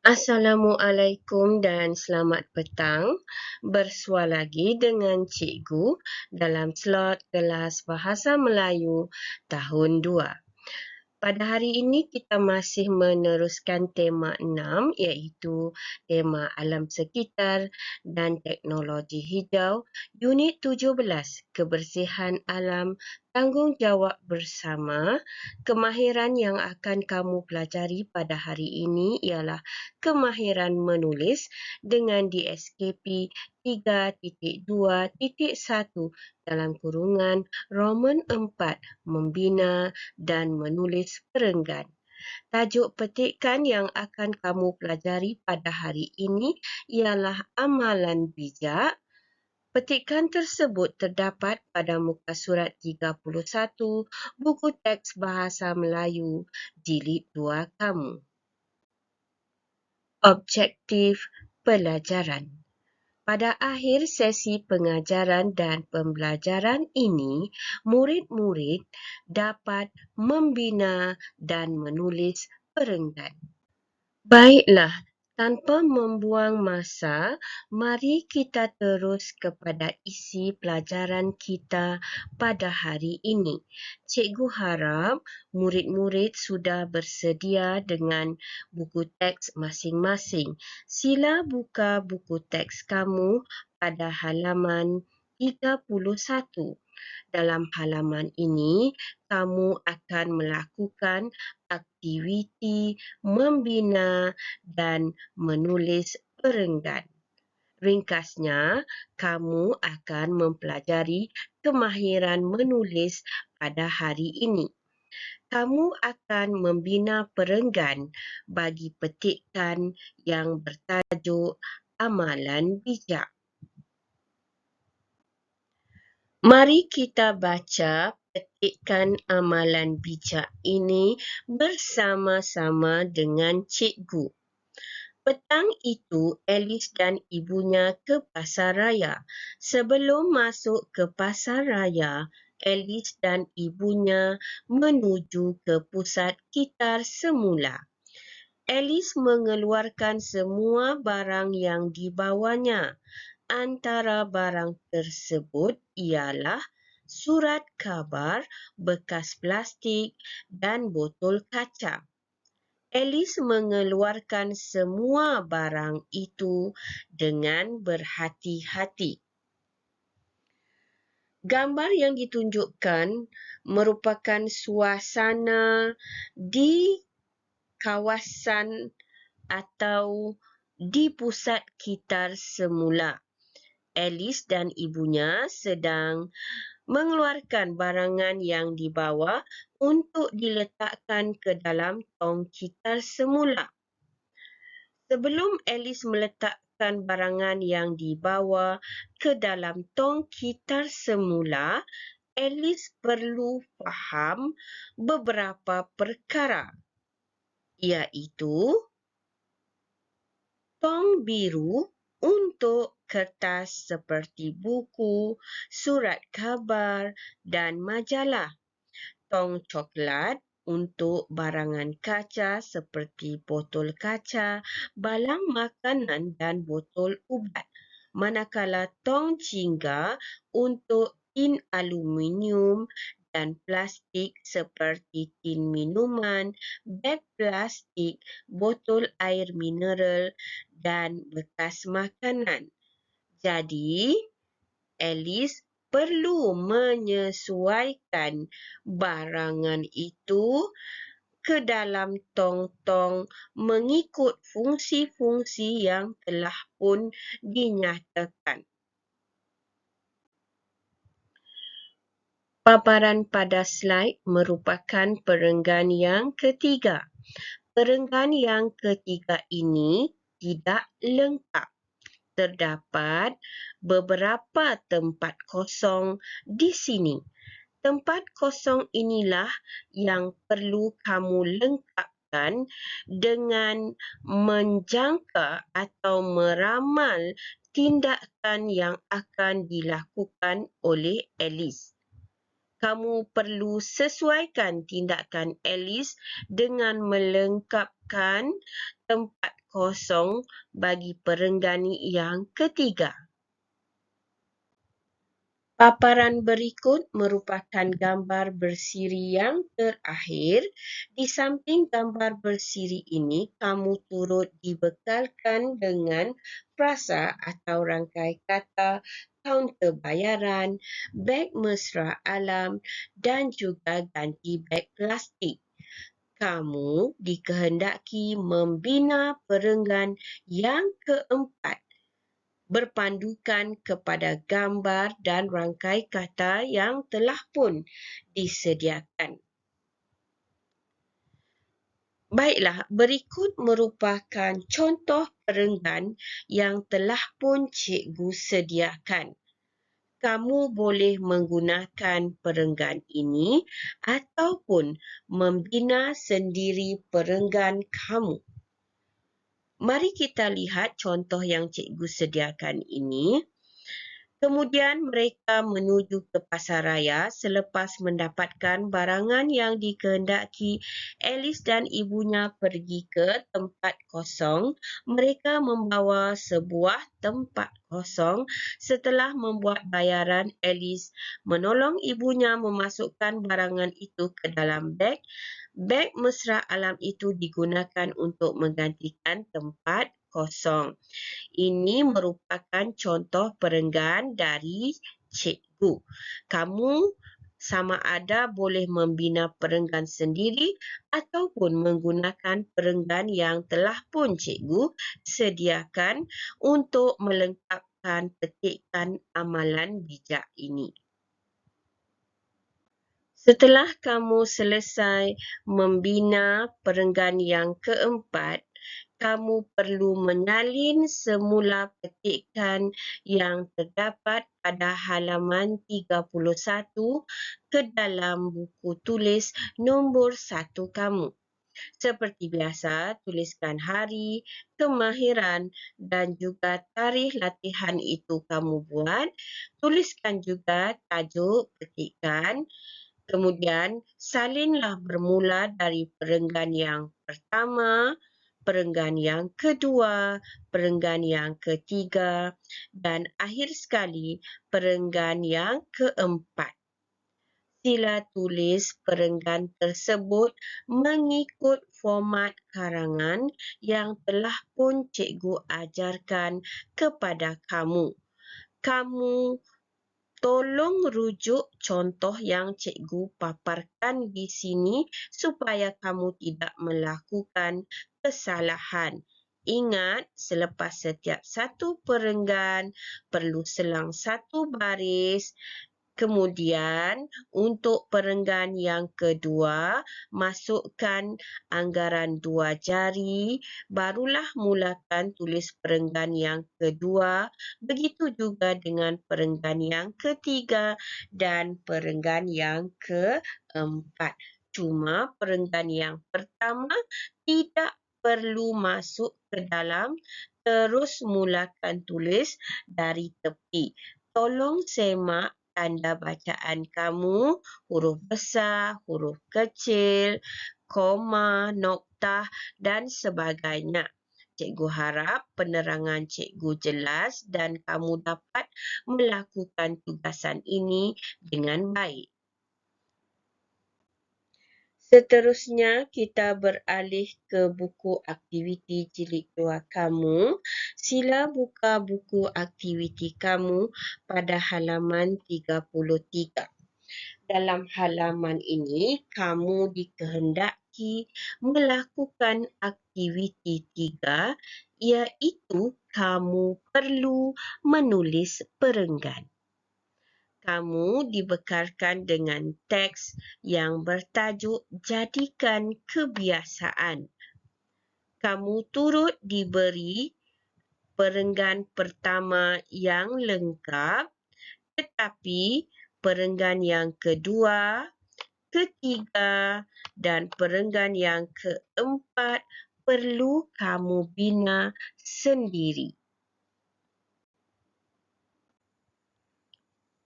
Assalamualaikum dan selamat petang. Bersua lagi dengan cikgu dalam slot kelas Bahasa Melayu tahun 2. Pada hari ini kita masih meneruskan tema 6 iaitu tema alam sekitar dan teknologi hijau, unit 17, kebersihan alam, tanggungjawab bersama. Kemahiran yang akan kamu pelajari pada hari ini ialah kemahiran menulis dengan DSKP 3.2.1 dalam kurungan Roman 4, membina dan menulis perenggan. Tajuk petikan yang akan kamu pelajari pada hari ini ialah amalan bijak. Petikan tersebut terdapat pada muka surat 31 buku teks Bahasa Melayu jilid 2 kamu. Objektif pelajaran. Pada akhir sesi pengajaran dan pembelajaran ini, murid-murid dapat membina dan menulis perenggan. Baiklah, tanpa membuang masa, mari kita terus kepada isi pelajaran kita pada hari ini. Cikgu harap murid-murid sudah bersedia dengan buku teks masing-masing. Sila buka buku teks kamu pada halaman 31. Dalam halaman ini, kamu akan melakukan aktiviti membina dan menulis perenggan. Ringkasnya, kamu akan mempelajari kemahiran menulis pada hari ini. Kamu akan membina perenggan bagi petikan yang bertajuk Amalan Bijak. Mari kita baca petikan amalan bijak ini bersama-sama dengan cikgu. Petang itu, Alice dan ibunya ke pasar raya. Sebelum masuk ke pasar raya, Alice dan ibunya menuju ke pusat kitar semula. Alice mengeluarkan semua barang yang dibawanya. Antara barang tersebut ialah surat khabar, bekas plastik dan botol kaca. Alice mengeluarkan semua barang itu dengan berhati-hati. Gambar yang ditunjukkan merupakan suasana di kawasan atau di pusat kitar semula. Alice dan ibunya sedang mengeluarkan barangan yang dibawa untuk diletakkan ke dalam tong kitar semula. Sebelum Alice meletakkan barangan yang dibawa ke dalam tong kitar semula, Alice perlu faham beberapa perkara, iaitu tong biru untuk kertas seperti buku, surat khabar dan majalah. Tong coklat untuk barangan kaca seperti botol kaca, balang makanan dan botol ubat. Manakala tong jingga untuk tin aluminium dan plastik seperti tin minuman, beg plastik, botol air mineral dan bekas makanan. Jadi, Alice perlu menyesuaikan barangan itu ke dalam tong-tong mengikut fungsi-fungsi yang telah pun dinyatakan. Paparan pada slide merupakan perenggan yang ketiga. Perenggan yang ketiga ini tidak lengkap. Terdapat beberapa tempat kosong di sini. Tempat kosong inilah yang perlu kamu lengkapkan dengan menjangka atau meramal tindakan yang akan dilakukan oleh Alice. Kamu perlu sesuaikan tindakan Alice dengan melengkapkan tempat kosong bagi perenggan yang ketiga. Paparan berikut merupakan gambar bersiri yang terakhir. Di samping gambar bersiri ini, kamu turut dibekalkan dengan frasa atau rangkai kata, kaunter bayaran, beg mesra alam dan juga ganti beg plastik. Kamu dikehendaki membina perenggan yang keempat berpandukan kepada gambar dan rangkai kata yang telah pun disediakan. Baiklah, berikut merupakan contoh perenggan yang telah pun cikgu sediakan. Kamu boleh menggunakan perenggan ini ataupun membina sendiri perenggan kamu. Mari kita lihat contoh yang cikgu sediakan ini. Kemudian mereka menuju ke pasaraya selepas mendapatkan barangan yang dikehendaki. Alice dan ibunya pergi ke tempat kosong. Mereka membawa sebuah tempat kosong. Setelah membuat bayaran, Alice menolong ibunya memasukkan barangan itu ke dalam beg. Beg mesra alam itu digunakan untuk menggantikan tempat kosong. Ini merupakan contoh perenggan dari cikgu. Kamu sama ada boleh membina perenggan sendiri ataupun menggunakan perenggan yang telah pun cikgu sediakan untuk melengkapkan petikan amalan bijak ini. Setelah kamu selesai membina perenggan yang keempat, kamu perlu menyalin semula petikan yang terdapat pada halaman 31 ke dalam buku tulis nombor 1 kamu. Seperti biasa, tuliskan hari, kemahiran dan juga tarikh latihan itu kamu buat. Tuliskan juga tajuk petikan. Kemudian, salinlah bermula dari perenggan yang pertama, perenggan yang kedua, perenggan yang ketiga dan akhir sekali perenggan yang keempat. Sila tulis perenggan tersebut mengikut format karangan yang telah pun cikgu ajarkan kepada kamu. Kamu tolong rujuk contoh yang cikgu paparkan di sini supaya kamu tidak melakukan kesalahan. Ingat, selepas setiap satu perenggan perlu selang satu baris. Kemudian, untuk perenggan yang kedua, masukkan anggaran 2 jari, barulah mulakan tulis perenggan yang kedua. Begitu juga dengan perenggan yang ketiga dan perenggan yang keempat. Cuma perenggan yang pertama tidak perlu masuk ke dalam, terus mulakan tulis dari tepi. Tolong semak tanda bacaan kamu, huruf besar, huruf kecil, koma, noktah dan sebagainya. Cikgu harap penerangan cikgu jelas dan kamu dapat melakukan tugasan ini dengan baik. Seterusnya, kita beralih ke buku aktiviti jilid 2 kamu. Sila buka buku aktiviti kamu pada halaman 33. Dalam halaman ini, kamu dikehendaki melakukan aktiviti 3, iaitu kamu perlu menulis perenggan. Kamu dibekalkan dengan teks yang bertajuk Jadikan Kebiasaan. Kamu turut diberi perenggan pertama yang lengkap, tetapi perenggan yang kedua, ketiga dan perenggan yang keempat perlu kamu bina sendiri.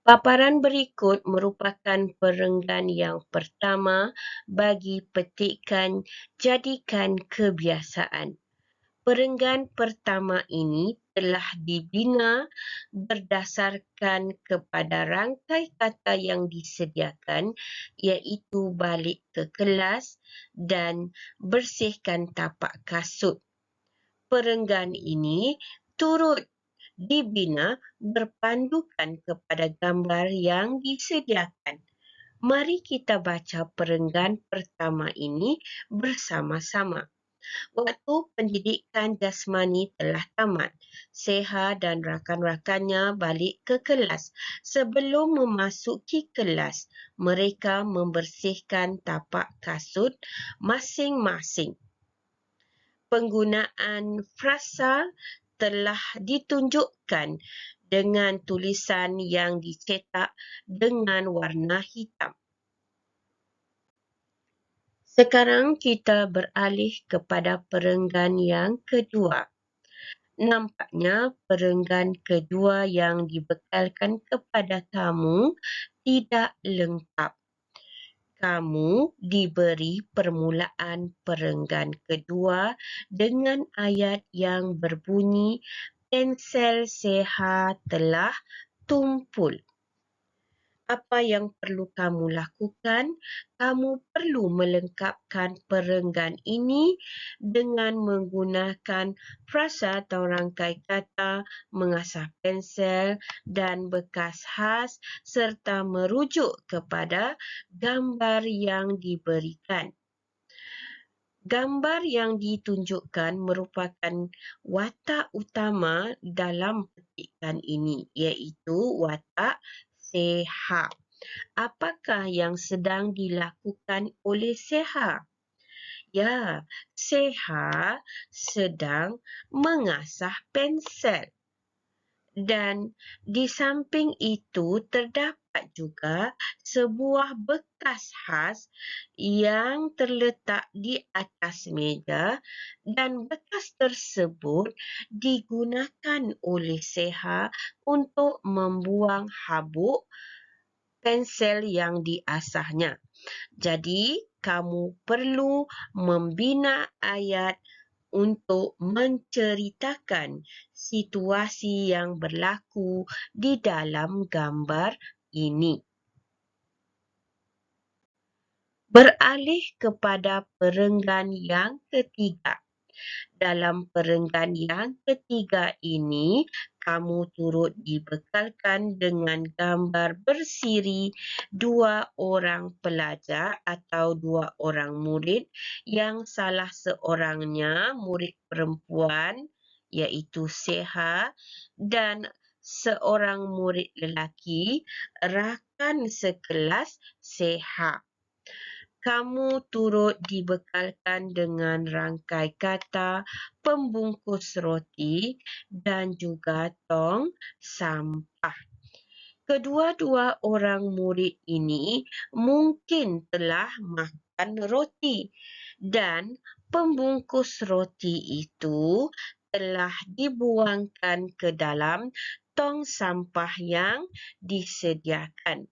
Paparan berikut merupakan perenggan yang pertama bagi petikan Jadikan Kebiasaan. Perenggan pertama ini telah dibina berdasarkan kepada rangkai kata yang disediakan, iaitu balik ke kelas dan bersihkan tapak kasut. Perenggan ini turut dibina berpandukan kepada gambar yang disediakan. Mari kita baca perenggan pertama ini bersama-sama. Waktu pendidikan jasmani telah tamat. Seha dan rakan-rakannya balik ke kelas. Sebelum memasuki kelas, mereka membersihkan tapak kasut masing-masing. Penggunaan frasa telah ditunjukkan dengan tulisan yang dicetak dengan warna hitam. Sekarang kita beralih kepada perenggan yang kedua. Nampaknya perenggan kedua yang dibekalkan kepada kamu tidak lengkap. Kamu diberi permulaan perenggan kedua dengan ayat yang berbunyi, pensel Seha telah tumpul. Apa yang perlu kamu lakukan? Kamu perlu melengkapkan perenggan ini dengan menggunakan frasa atau rangkai kata, mengasah pensel dan bekas khas serta merujuk kepada gambar yang diberikan. Gambar yang ditunjukkan merupakan watak utama dalam petikan ini, iaitu watak Seha. Apakah yang sedang dilakukan oleh Seha? Ya, Seha sedang mengasah pensel. Dan di samping itu terdapat juga sebuah bekas khas yang terletak di atas meja dan bekas tersebut digunakan oleh Seha untuk membuang habuk pensel yang diasahnya. Jadi, kamu perlu membina ayat untuk menceritakan situasi yang berlaku di dalam gambar ini. Beralih kepada perenggan yang ketiga. Dalam perenggan yang ketiga ini, kamu turut dibekalkan dengan gambar bersiri dua orang pelajar atau dua orang murid yang salah seorangnya murid perempuan iaitu Seha dan seorang murid lelaki rakan sekelas Seha. Kamu turut dibekalkan dengan rangkai kata, pembungkus roti dan juga tong sampah. Kedua-dua orang murid ini mungkin telah makan roti dan pembungkus roti itu telah dibuangkan ke dalam tong sampah yang disediakan.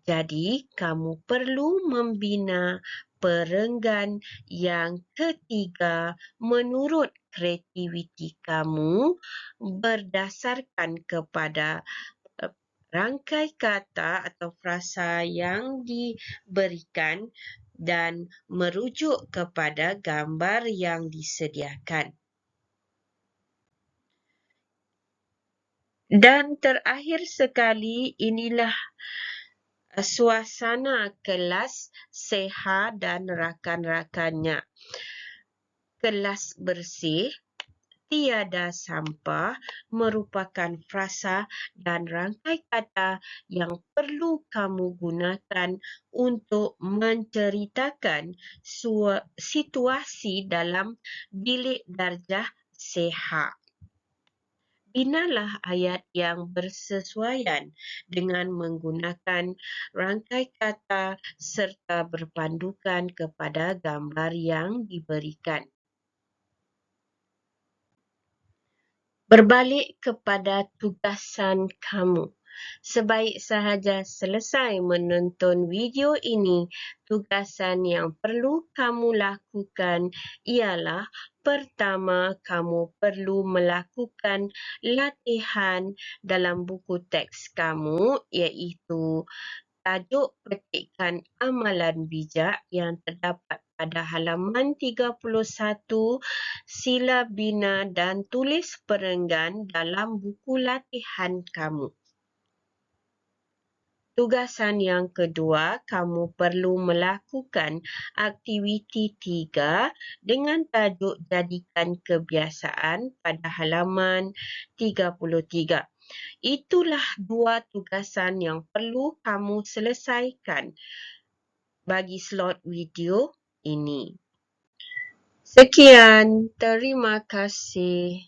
Jadi, kamu perlu membina perenggan yang ketiga menurut kreativiti kamu berdasarkan kepada rangkai kata atau frasa yang diberikan dan merujuk kepada gambar yang disediakan. Dan terakhir sekali, inilah suasana kelas Seha dan rakan-rakannya. Kelas bersih, tiada sampah merupakan frasa dan rangkai kata yang perlu kamu gunakan untuk menceritakan situasi dalam bilik darjah Seha. Binalah ayat yang bersesuaian dengan menggunakan rangkai kata serta berpandukan kepada gambar yang diberikan. Berbalik kepada tugasan kamu. Sebaik sahaja selesai menonton video ini, tugasan yang perlu kamu lakukan ialah pertama, kamu perlu melakukan latihan dalam buku teks kamu iaitu tajuk petikan amalan bijak yang terdapat pada halaman 31, sila bina dan tulis perenggan dalam buku latihan kamu. Tugasan yang kedua, kamu perlu melakukan aktiviti 3 dengan tajuk jadikan kebiasaan pada halaman 33. Itulah 2 tugasan yang perlu kamu selesaikan bagi slot video ini. Sekian, terima kasih.